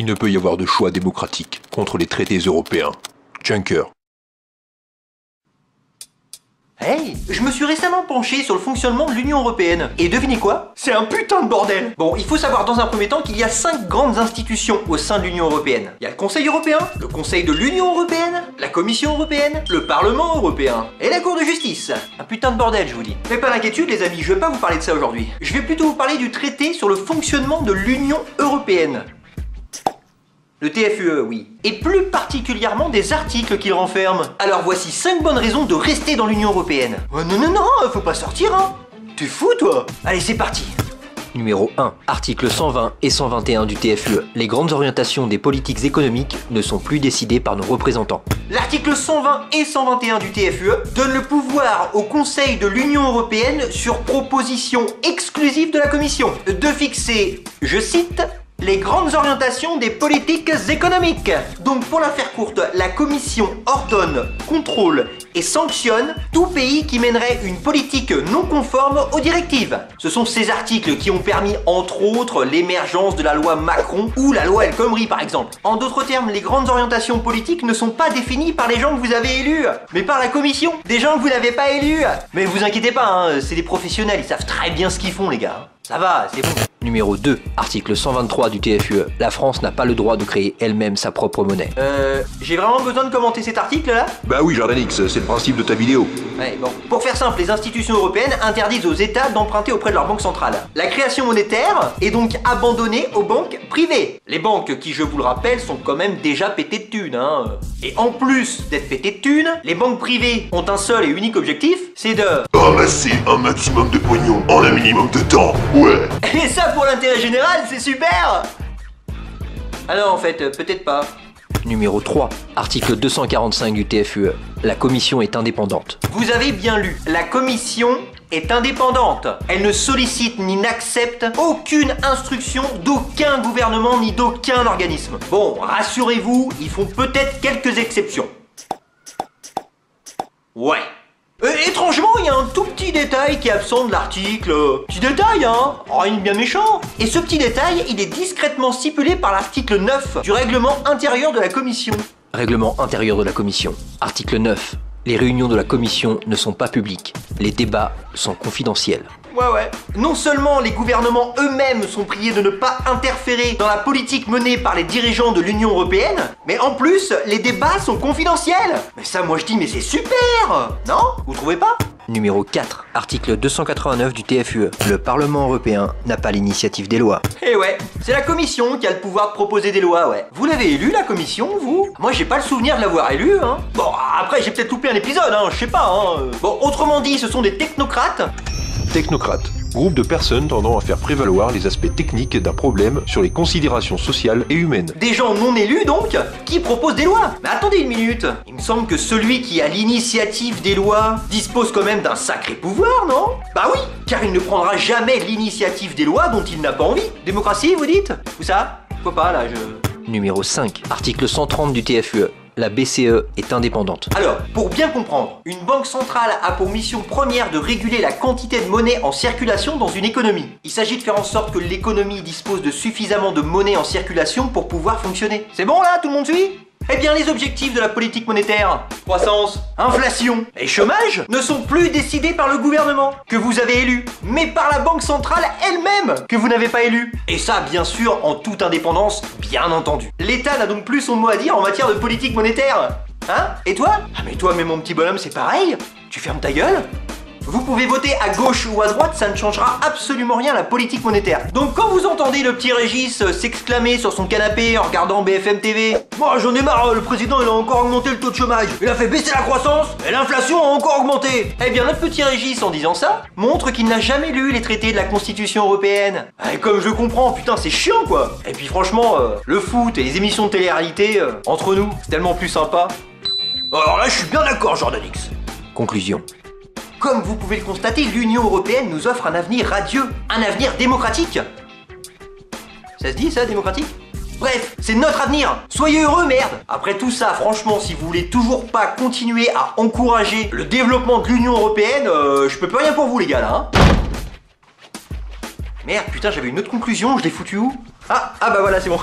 Il ne peut y avoir de choix démocratique contre les traités européens. Juncker. Hey, je me suis récemment penché sur le fonctionnement de l'Union Européenne. Et devinez quoi? C'est un putain de bordel. Bon, il faut savoir dans un premier temps qu'il y a 5 grandes institutions au sein de l'Union Européenne. Il y a le Conseil européen, le Conseil de l'Union Européenne, la Commission européenne, le Parlement européen et la Cour de justice. Un putain de bordel, je vous dis. Mais pas d'inquiétude les amis, je vais pas vous parler de ça aujourd'hui. Je vais plutôt vous parler du traité sur le fonctionnement de l'Union Européenne. Le TFUE, oui. Et plus particulièrement des articles qu'il renferme. Alors voici 5 bonnes raisons de rester dans l'Union Européenne. Oh, non, faut pas sortir, hein. T'es fou, toi? Allez, c'est parti. Numéro 1. Articles 120 et 121 du TFUE. Les grandes orientations des politiques économiques ne sont plus décidées par nos représentants. L'article 120 et 121 du TFUE donne le pouvoir au Conseil de l'Union Européenne sur proposition exclusive de la Commission de fixer, je cite, les grandes orientations des politiques économiques. Donc pour la faire courte, la Commission ordonne, contrôle et sanctionne tout pays qui mènerait une politique non conforme aux directives. Ce sont ces articles qui ont permis entre autres l'émergence de la loi Macron ou la loi El Khomri par exemple. En d'autres termes, les grandes orientations politiques ne sont pas définies par les gens que vous avez élus, mais par la Commission, des gens que vous n'avez pas élus. Mais vous inquiétez pas, hein, c'est des professionnels, ils savent très bien ce qu'ils font les gars. Ça va, c'est bon. Numéro 2. Article 123 du TFUE. La France n'a pas le droit de créer elle-même sa propre monnaie. J'ai vraiment besoin de commenter cet article là? Bah oui, Jordanix, c'est le principe de ta vidéo. Ouais, bon. Pour faire simple, les institutions européennes interdisent aux États d'emprunter auprès de leur banque centrale. La création monétaire est donc abandonnée aux banques privées. Les banques qui, je vous le rappelle, sont quand même déjà pétées de thunes, hein. Et en plus d'être pétées de thunes, les banques privées ont un seul et unique objectif, c'est de ramasser un maximum de pognon en un minimum de temps, ouais. Et ça pour l'intérêt général, c'est super! Ah non, en fait, peut-être pas. Numéro 3. Article 245 du TFUE. La Commission est indépendante. Vous avez bien lu, la Commission est indépendante. Elle ne sollicite ni n'accepte aucune instruction d'aucun gouvernement ni d'aucun organisme. Bon, rassurez-vous, ils font peut-être quelques exceptions. Ouais. Étrangement, il y a un tout petit détail qui est absent de l'article. Petit détail, hein? Rien de bien méchant. Et ce petit détail, il est discrètement stipulé par l'article 9 du règlement intérieur de la Commission. Règlement intérieur de la Commission. Article 9. Les réunions de la Commission ne sont pas publiques. Les débats sont confidentiels. Ouais. Non seulement les gouvernements eux-mêmes sont priés de ne pas interférer dans la politique menée par les dirigeants de l'Union Européenne, mais en plus, les débats sont confidentiels. Mais ça, moi je dis, mais c'est super! Non? Vous trouvez pas? Numéro 4. Article 289 du TFUE. Le Parlement européen n'a pas l'initiative des lois. Eh ouais, c'est la Commission qui a le pouvoir de proposer des lois, ouais. Vous l'avez élu, la Commission, vous? Moi, j'ai pas le souvenir de l'avoir élu, hein. Bon, après, j'ai peut-être loupé un épisode, hein, je sais pas, hein. Bon, autrement dit, ce sont des technocrates. Technocrate. Groupe de personnes tendant à faire prévaloir les aspects techniques d'un problème sur les considérations sociales et humaines. Des gens non élus donc, qui proposent des lois. Mais attendez une minute, il me semble que celui qui a l'initiative des lois dispose quand même d'un sacré pouvoir, non? Bah oui, car il ne prendra jamais l'initiative des lois dont il n'a pas envie. Démocratie, vous dites? Ou ça? Faut pas, là, Numéro 5. Article 130 du TFUE. La BCE est indépendante. Alors, pour bien comprendre, une banque centrale a pour mission première de réguler la quantité de monnaie en circulation dans une économie. Il s'agit de faire en sorte que l'économie dispose de suffisamment de monnaie en circulation pour pouvoir fonctionner. C'est bon là, tout le monde suit? Eh bien, les objectifs de la politique monétaire, croissance, inflation et chômage, ne sont plus décidés par le gouvernement, que vous avez élu, mais par la banque centrale elle-même, que vous n'avez pas élu. Et ça, bien sûr, en toute indépendance, bien entendu. L'État n'a donc plus son mot à dire en matière de politique monétaire. Hein? Et toi? Ah mais toi, mais mon petit bonhomme, c'est pareil? Tu fermes ta gueule? Vous pouvez voter à gauche ou à droite, ça ne changera absolument rien à la politique monétaire. Donc quand vous entendez le petit Régis s'exclamer sur son canapé en regardant BFM TV, moi j'en ai marre, le président il a encore augmenté le taux de chômage, il a fait baisser la croissance et l'inflation a encore augmenté. Eh bien notre petit Régis en disant ça, montre qu'il n'a jamais lu les traités de la Constitution européenne. Et comme je comprends, putain c'est chiant quoi. Et puis franchement, le foot et les émissions de télé-réalité, entre nous, c'est tellement plus sympa. Alors là je suis bien d'accord Jordanix. Conclusion. Comme vous pouvez le constater, l'Union Européenne nous offre un avenir radieux, un avenir démocratique. Ça se dit ça, démocratique? Bref, c'est notre avenir. Soyez heureux, merde. Après tout ça, franchement, si vous voulez toujours pas continuer à encourager le développement de l'Union Européenne, je peux plus rien pour vous les gars là, hein. Merde, putain, j'avais une autre conclusion, je l'ai foutu où? Ah bah voilà, c'est bon.